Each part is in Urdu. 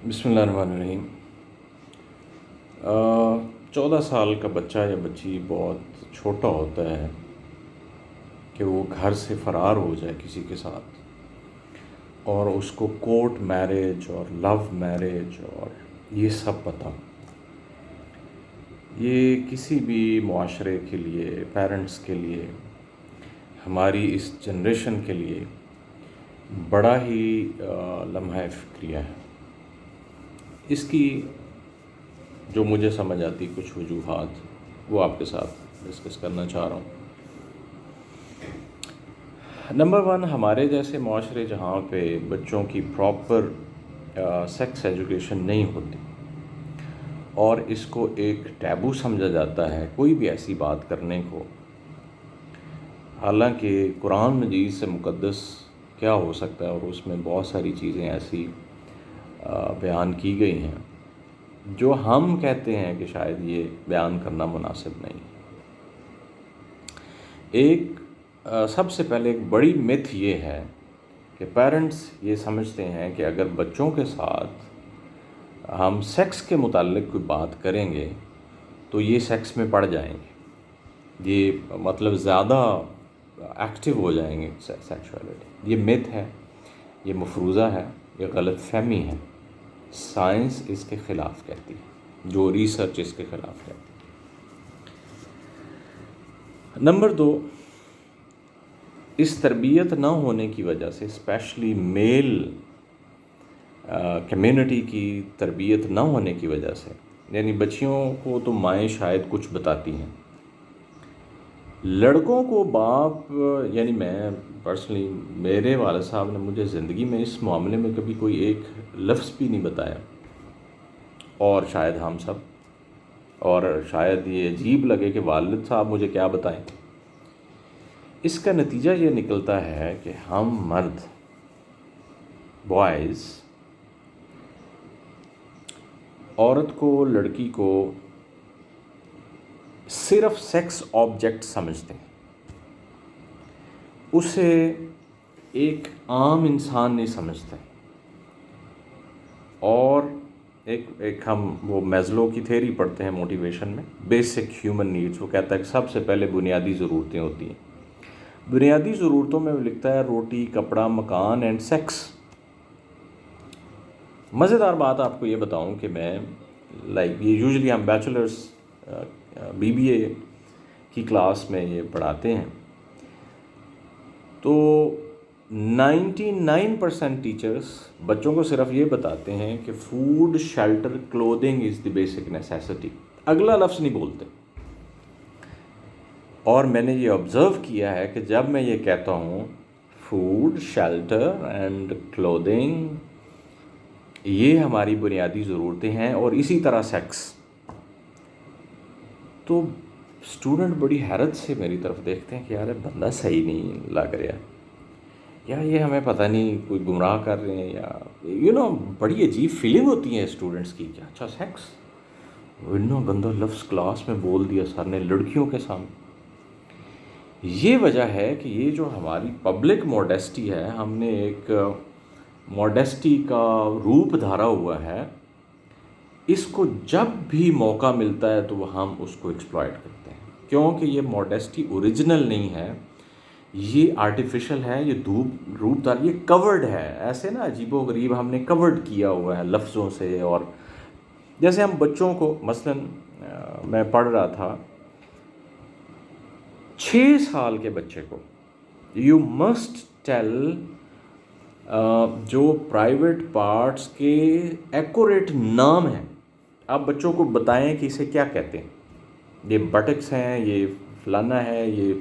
بسم اللہ الرحمن الرحیم۔ 14 سال کا بچہ یا بچی بہت چھوٹا ہوتا ہے کہ وہ گھر سے فرار ہو جائے کسی کے ساتھ، اور اس کو کورٹ میرج اور لو میرج اور یہ سب پتہ۔ یہ کسی بھی معاشرے کے لیے، پیرنٹس کے لیے، ہماری اس جنریشن کے لیے بڑا ہی لمحہ فکریہ ہے۔ اس کی جو مجھے سمجھ آتی کچھ وجوہات وہ آپ کے ساتھ ڈسکس کرنا چاہ رہا ہوں۔ نمبر 1، ہمارے جیسے معاشرے جہاں پہ بچوں کی پراپر سیکس ایجوکیشن نہیں ہوتی اور اس کو ایک ٹیبو سمجھا جاتا ہے کوئی بھی ایسی بات کرنے کو، حالانکہ قرآن مجید سے مقدس کیا ہو سکتا ہے، اور اس میں بہت ساری چیزیں ایسی بیان کی گئی ہیں جو ہم کہتے ہیں کہ شاید یہ بیان کرنا مناسب نہیں۔ سب سے پہلے ایک بڑی متھ یہ ہے کہ پیرنٹس یہ سمجھتے ہیں کہ اگر بچوں کے ساتھ ہم سیکس کے متعلق کوئی بات کریں گے تو یہ سیکس میں پڑ جائیں گے، یہ مطلب زیادہ ایکٹیو ہو جائیں گے سیکشولیٹی۔ یہ متھ ہے، یہ مفروضہ ہے، یہ غلط فہمی ہے۔ سائنس اس کے خلاف کہتی ہے، جو ریسرچ اس کے خلاف کہتی ہے۔ نمبر 2، اس تربیت نہ ہونے کی وجہ سے، اسپیشلی میل کمیونٹی کی تربیت نہ ہونے کی وجہ سے، یعنی بچیوں کو تو مائیں شاید کچھ بتاتی ہیں، لڑکوں کو باپ، یعنی میں پرسنلی، میرے والد صاحب نے مجھے زندگی میں اس معاملے میں کبھی کوئی ایک لفظ بھی نہیں بتایا، اور شاید ہم سب، اور شاید یہ عجیب لگے کہ والد صاحب مجھے کیا بتائیں۔ اس کا نتیجہ یہ نکلتا ہے کہ ہم مرد، بوائز، عورت کو، لڑکی کو صرف سیکس آبجیکٹ سمجھتے ہیں، اسے ایک عام انسان نہیں سمجھتے۔ اور ایک ہم وہ میزلو کی تھیوری پڑھتے ہیں موٹیویشن میں، بیسک ہیومن نیڈس، وہ کہتا ہے کہ سب سے پہلے بنیادی ضرورتیں ہوتی ہیں۔ بنیادی ضرورتوں میں وہ لکھتا ہے روٹی، کپڑا، مکان اینڈ سیکس۔ مزیدار بات آپ کو یہ بتاؤں کہ میں یہ یوزلی ہم بیچلرس BBA کی کلاس میں یہ پڑھاتے ہیں، تو 99% ٹیچرز بچوں کو صرف یہ بتاتے ہیں کہ food, shelter, clothing is the basic necessity, اگلا لفظ نہیں بولتے۔ اور میں نے یہ آبزرو کیا ہے کہ جب میں یہ کہتا ہوں فوڈ، شیلٹر اینڈ کلودنگ، یہ ہماری بنیادی ضرورتیں ہیں، اور اسی طرح سیکس، تو اسٹوڈنٹ بڑی حیرت سے میری طرف دیکھتے ہیں کہ یار بندہ صحیح نہیں لگ رہا، یا یہ ہمیں پتہ نہیں کوئی گمراہ کر رہے ہیں، یا بڑی عجیب فیلنگ ہوتی ہے اسٹوڈنٹس کی کہ اچھا سیکس، گندہ لفظ کلاس میں بول دیا سر نے لڑکیوں کے سامنے۔ یہ وجہ ہے کہ یہ جو ہماری پبلک موڈیسٹی ہے، ہم نے ایک موڈیسٹی کا روپ دھارا ہوا ہے، اس کو جب بھی موقع ملتا ہے تو وہ ہم اس کو ایکسپلائٹ کرتے ہیں، کیونکہ یہ موڈیسٹی اوریجنل نہیں ہے، یہ آرٹیفیشل ہے، یہ روپ دار، یہ کورڈ ہے، ایسے نا عجیب و غریب ہم نے کورڈ کیا ہوا ہے لفظوں سے۔ اور جیسے ہم بچوں کو، مثلا میں پڑھ رہا تھا 6 سال کے بچے کو یو مسٹ ٹیل جو پرائیویٹ پارٹس کے ایکوریٹ نام ہیں، آپ بچوں کو بتائیں کہ اسے کیا کہتے ہیں، یہ بٹکس ہیں، یہ فلانا ہے، یہ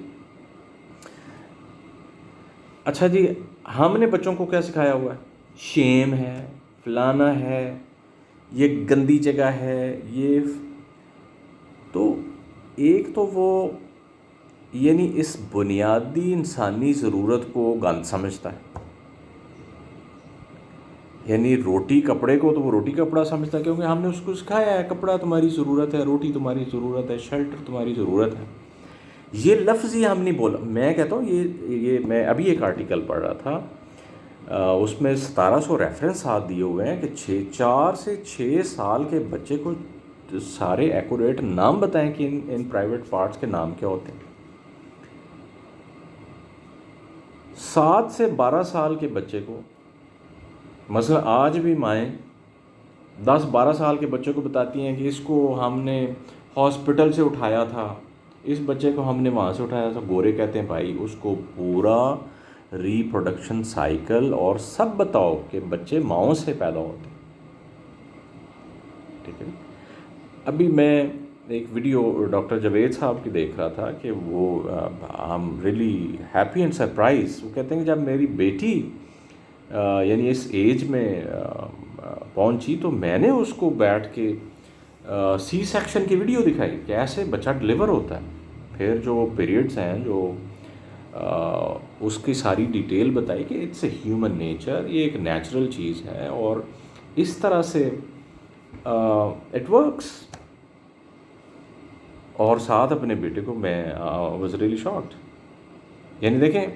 اچھا جی، ہم نے بچوں کو کیا سکھایا ہوا ہے، شیم ہے، فلانا ہے، یہ گندی جگہ ہے، یہ تو ایک تو وہ یعنی اس بنیادی انسانی ضرورت کو گند سمجھتا ہے، یعنی روٹی کپڑے کو تو وہ روٹی کپڑا سمجھتا ہے، کیونکہ ہم نے اس کو سکھایا ہے کپڑا تمہاری ضرورت ہے، روٹی تمہاری ضرورت ہے، شیلٹر تمہاری ضرورت ہے۔ یہ لفظ ہی ہم نہیں بولا۔ میں کہتا ہوں یہ میں ابھی ایک آرٹیکل پڑھ رہا تھا، اس میں 1700 ریفرنس ساتھ دیے ہوئے ہیں کہ 4 سے 6 سال کے بچے کو سارے ایکوریٹ نام بتائیں کہ ان پرائیویٹ پارٹس کے نام کیا ہوتے ہیں. 7 سے 12 سال کے بچے کو مثلا آج بھی مائیں 10-12 سال کے بچے کو بتاتی ہیں کہ اس کو ہم نے ہاسپٹل سے اٹھایا تھا, اس بچے کو ہم نے وہاں سے اٹھایا تھا. گورے کہتے ہیں بھائی اس کو پورا ری پروڈکشن سائیکل اور سب بتاؤ کہ بچے ماؤں سے پیدا ہوتے ہیں. ٹھیک ہے. ابھی میں ایک ویڈیو ڈاکٹر جاوید صاحب کی دیکھ رہا تھا کہ وہ ہم ریئلی ہیپی اینڈ سرپرائز. وہ کہتے ہیں کہ جب میری بیٹی یعنی اس ایج میں پہنچی تو میں نے اس کو بیٹھ کے سی سیکشن کی ویڈیو دکھائی کہ ایسے بچہ ڈلیور ہوتا ہے. پھر جو پیریڈز ہیں جو اس کی ساری ڈیٹیل بتائی کہ اٹس اے ہیومن نیچر, یہ ایک نیچرل چیز ہے اور اس طرح سے اٹ ورکس. اور ساتھ اپنے بیٹے کو میں واز ریئلی شاکڈ. یعنی دیکھیں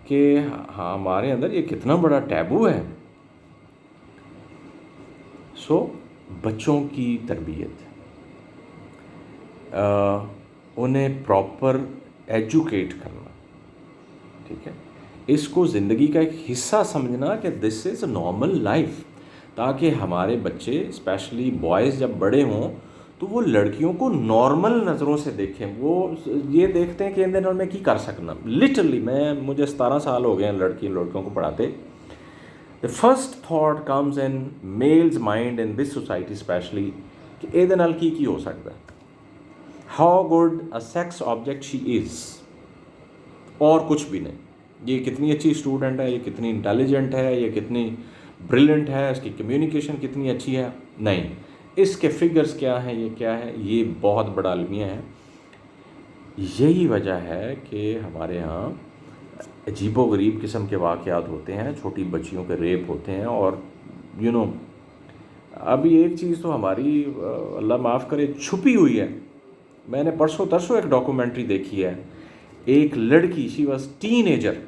کہ ہمارے اندر یہ کتنا بڑا ٹیبو ہے. سو بچوں کی تربیت, انہیں پراپر ایجوکیٹ کرنا, ٹھیک ہے, اس کو زندگی کا ایک حصہ سمجھنا کہ دس از اے نارمل لائف, تاکہ ہمارے بچے اسپیشلی بوائز جب بڑے ہوں تو وہ لڑکیوں کو نارمل نظروں سے دیکھیں. وہ یہ دیکھتے ہیں کہ ان دنوں میں کی کر سکنا. لٹرلی مجھے 17 سال ہو گئے ہیں لڑکیوں کو پڑھاتے. The first thought comes in male's mind in this society especially کہ ਇਹਦੇ ਨਾਲ ਕੀ ਹੋ ਸਕਦਾ, how good a sex object she is, اور کچھ بھی نہیں. یہ کتنی اچھی اسٹوڈنٹ ہے, یہ کتنی انٹیلیجنٹ ہے, یہ کتنی بریلینٹ ہے, اس کی کمیونیکیشن کتنی اچھی ہے. نہیں, اس کے فگرز کیا ہیں, یہ کیا ہے, یہ بہت بڑا المیہ ہے. یہی وجہ ہے کہ ہمارے ہاں عجیب و غریب قسم کے واقعات ہوتے ہیں, چھوٹی بچیوں کے ریپ ہوتے ہیں. اور ابھی ایک چیز تو ہماری اللہ معاف کرے چھپی ہوئی ہے. میں نے پرسوں ترسوں ایک ڈاکومنٹری دیکھی ہے, ایک لڑکی شی واز ٹین ایجر,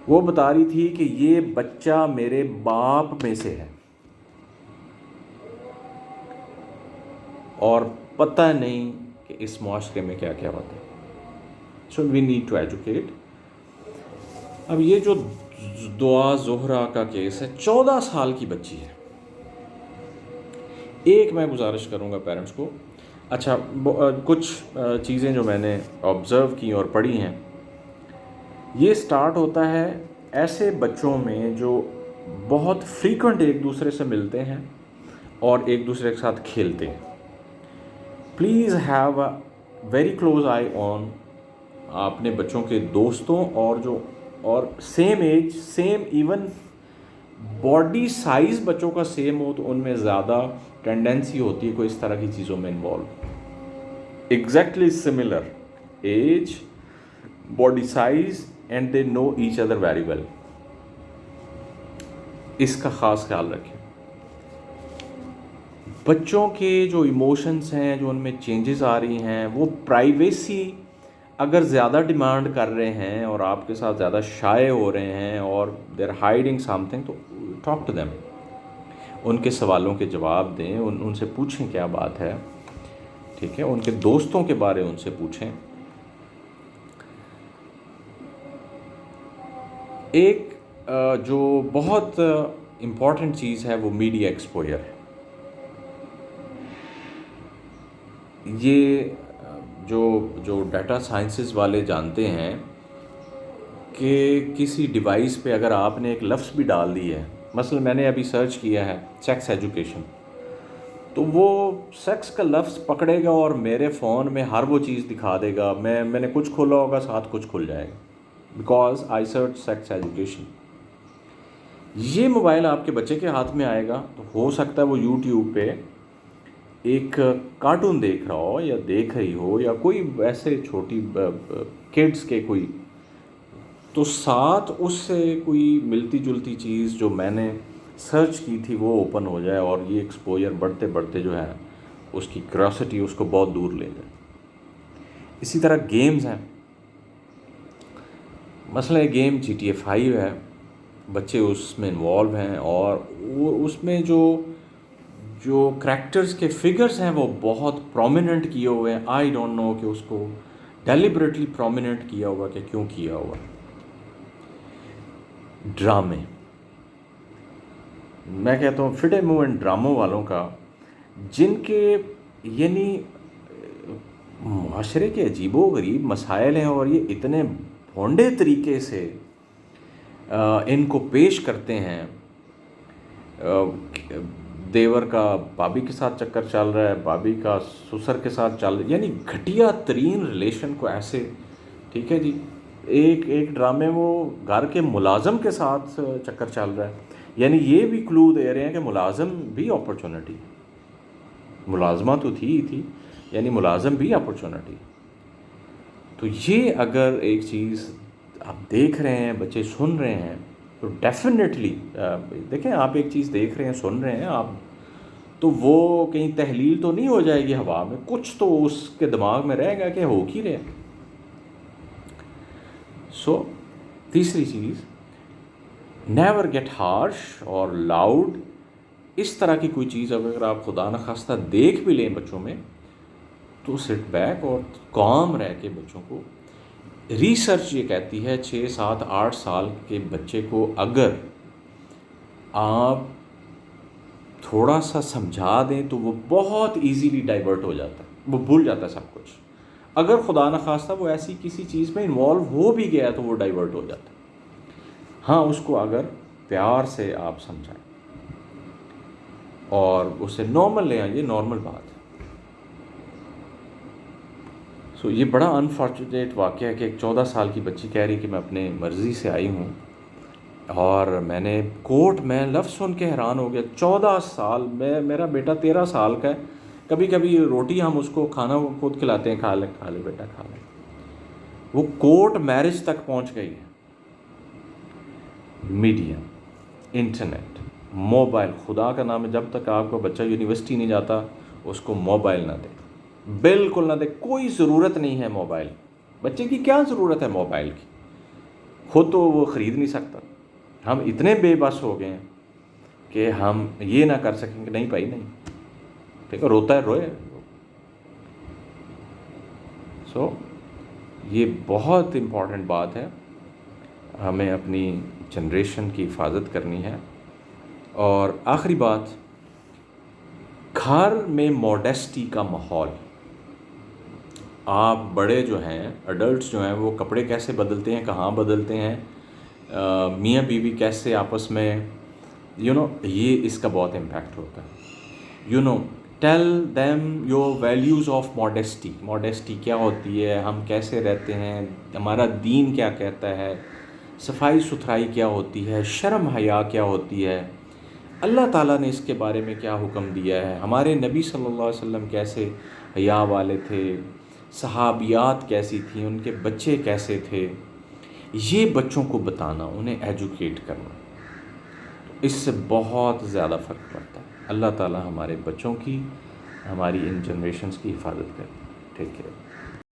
وہ بتا رہی تھی کہ یہ بچہ میرے باپ میں سے ہے اور پتہ نہیں کہ اس معاشرے میں کیا کیا ہوتا ہے. سو وی نیڈ ٹو ایجوکیٹ. اب یہ جو دعا زہرا کا کیس ہے, 14 سال کی بچی ہے. ایک میں گزارش کروں گا پیرنٹس کو, اچھا کچھ چیزیں جو میں نے آبزرو کی اور پڑھی ہیں, یہ سٹارٹ ہوتا ہے ایسے بچوں میں جو بہت فریکوینٹ ایک دوسرے سے ملتے ہیں اور ایک دوسرے کے ساتھ کھیلتے ہیں. Please have a very close eye on اپنے بچوں کے دوستوں اور same age, same even body size بچوں کا سیم ہو تو ان میں زیادہ ٹینڈنسی ہوتی ہے کوئی اس طرح کی چیزوں میں involve. Exactly similar age, body size, and they know each other very well. اس کا خاص خیال رکھیں. بچوں کے جو ایموشنز ہیں, جو ان میں چینجز آ رہی ہیں, وہ پرائیویسی اگر زیادہ ڈیمانڈ کر رہے ہیں اور آپ کے ساتھ زیادہ شائع ہو رہے ہیں اور they are hiding something, تو ٹاک ٹو دیم. ان کے سوالوں کے جواب دیں, ان سے پوچھیں کیا بات ہے, ٹھیک ہے. ان کے دوستوں کے بارے ان سے پوچھیں. ایک جو بہت امپورٹنٹ چیز ہے وہ میڈیا ایکسپوجر ہے. یہ جو ڈیٹا سائنسز والے جانتے ہیں کہ کسی ڈیوائس پہ اگر آپ نے ایک لفظ بھی ڈال دی ہے, مثلا میں نے ابھی سرچ کیا ہے سیکس ایجوکیشن, تو وہ سیکس کا لفظ پکڑے گا اور میرے فون میں ہر وہ چیز دکھا دے گا. میں نے کچھ کھولا ہوگا, ساتھ کچھ کھل جائے گا, because I search sex education. یہ موبائل آپ کے بچے کے ہاتھ میں آئے گا تو ہو سکتا ہے وہ یوٹیوب پہ ایک کارٹون دیکھ رہا ہو یا دیکھ رہی ہو, یا کوئی ایسے چھوٹی کڈس کے کوئی, تو ساتھ اس سے کوئی ملتی جلتی چیز جو میں نے سرچ کی تھی وہ اوپن ہو جائے, اور یہ ایکسپوجر بڑھتے بڑھتے جو ہے اس کی کیوریوسٹی اس کو بہت دور لے جائے. اسی طرح گیمز ہیں, مثلا ایک گیم GTA 5 ہے, بچے اس میں انوالو ہیں، اور وہ اس میں جو کریکٹرز کے فگرز ہیں وہ بہت پرومیننٹ کیے ہوئے ہیں. آئی ڈونٹ نو کہ اس کو ڈیلیبریٹلی پرومیننٹ کیا ہوا کہ کیوں کیا ہوا. ڈرامے، میں کہتا ہوں فٹ اینڈ موو اینڈ ڈراموں والوں کا، جن کے یعنی معاشرے کے عجیب و غریب مسائل ہیں، اور یہ اتنے بھونڈے طریقے سے ان کو پیش کرتے ہیں. دیور کا بھابھی کے ساتھ چکر چل رہا ہے، بھابھی کا سسر کے ساتھ چل رہا ہے، یعنی گھٹیا ترین ریلیشن کو ایسے. ٹھیک ہے جی، ایک ڈرامے وہ گھر کے ملازم کے ساتھ چکر چل رہا ہے، یعنی یہ بھی کلو دے رہے ہیں کہ ملازم بھی اپرچونٹی، ملازمہ تو تھی ہی تھی، یعنی ملازم بھی اپرچونٹی. تو یہ اگر ایک چیز آپ دیکھ رہے ہیں، بچے سن رہے ہیں، تو ڈیفینیٹلی دیکھیں، آپ ایک چیز دیکھ رہے ہیں، سن رہے ہیں آپ، تو وہ کہیں تحلیل تو نہیں ہو جائے گی ہوا میں، کچھ تو اس کے دماغ میں رہے گا کہ ہو کی رہے. سو تیسری چیز، نیور گیٹ ہارش اور لاؤڈ. اس طرح کی کوئی چیز اگر آپ خدا نخواستہ دیکھ بھی لیں بچوں میں، تو سٹ بیک اور کام رہ کے بچوں کو. ریسرچ یہ کہتی ہے 6 7 8 سال کے بچے کو اگر آپ تھوڑا سا سمجھا دیں تو وہ بہت ایزیلی ڈائیورٹ ہو جاتا ہے، وہ بھول جاتا ہے سب کچھ. اگر خدا نخواستہ وہ ایسی کسی چیز میں انوالو ہو بھی گیا تو وہ ڈائیورٹ ہو جاتا ہے. ہاں، اس کو اگر پیار سے آپ سمجھائیں اور اسے نارمل لے آئیں، یہ نارمل بات ہے. سو یہ بڑا انفارچونیٹ واقعہ ہے کہ ایک 14 سال کی بچی کہہ رہی کہ میں اپنے مرضی سے آئی ہوں، اور میں نے کورٹ میں لفظ سن کے حیران ہو گیا. 14 سال میں، میرا بیٹا 13 سال کا ہے، کبھی کبھی روٹی ہم اس کو کھانا خود کھلاتے ہیں، کھا لے بیٹا کھا لے. وہ کورٹ میرج تک پہنچ گئی ہے. میڈیا، انٹرنیٹ، موبائل، خدا کا نام ہے جب تک آپ کا بچہ یونیورسٹی نہیں جاتا اس کو موبائل نہ دے، بالکل نہ دے. کوئی ضرورت نہیں ہے موبائل، بچے کی کیا ضرورت ہے موبائل کی، خود تو وہ خرید نہیں سکتا. ہم اتنے بے بس ہو گئے ہیں کہ ہم یہ نہ کر سکیں کہ نہیں بھائی نہیں، ٹھیک ہے، روتا ہے روئے. سو یہ بہت امپورٹنٹ بات ہے، ہمیں اپنی جنریشن کی حفاظت کرنی ہے. اور آخری بات، گھر میں موڈیسٹی کا ماحول. آپ بڑے جو ہیں، ایڈلٹس جو ہیں، وہ کپڑے کیسے بدلتے ہیں، کہاں بدلتے ہیں، میاں بیوی کیسے آپس میں یہ اس کا بہت امپیکٹ ہوتا ہے. Tell them your values of modesty. Modesty کیا ہوتی ہے، ہم کیسے رہتے ہیں، ہمارا دین کیا کہتا ہے، صفائی ستھرائی کیا ہوتی ہے، شرم حیا کیا ہوتی ہے، اللہ تعالیٰ نے اس کے بارے میں کیا حکم دیا ہے، ہمارے نبی صلی اللہ علیہ وسلم کیسے حیا والے تھے، صحابیات کیسی تھیں، ان کے بچے کیسے تھے. یہ بچوں کو بتانا، انہیں ایجوکیٹ کرنا، اس سے بہت زیادہ فرق پڑتا ہے. اللہ تعالیٰ ہمارے بچوں کی، ہماری ان جنریشنز کی حفاظت کرے. ٹھیک ہے.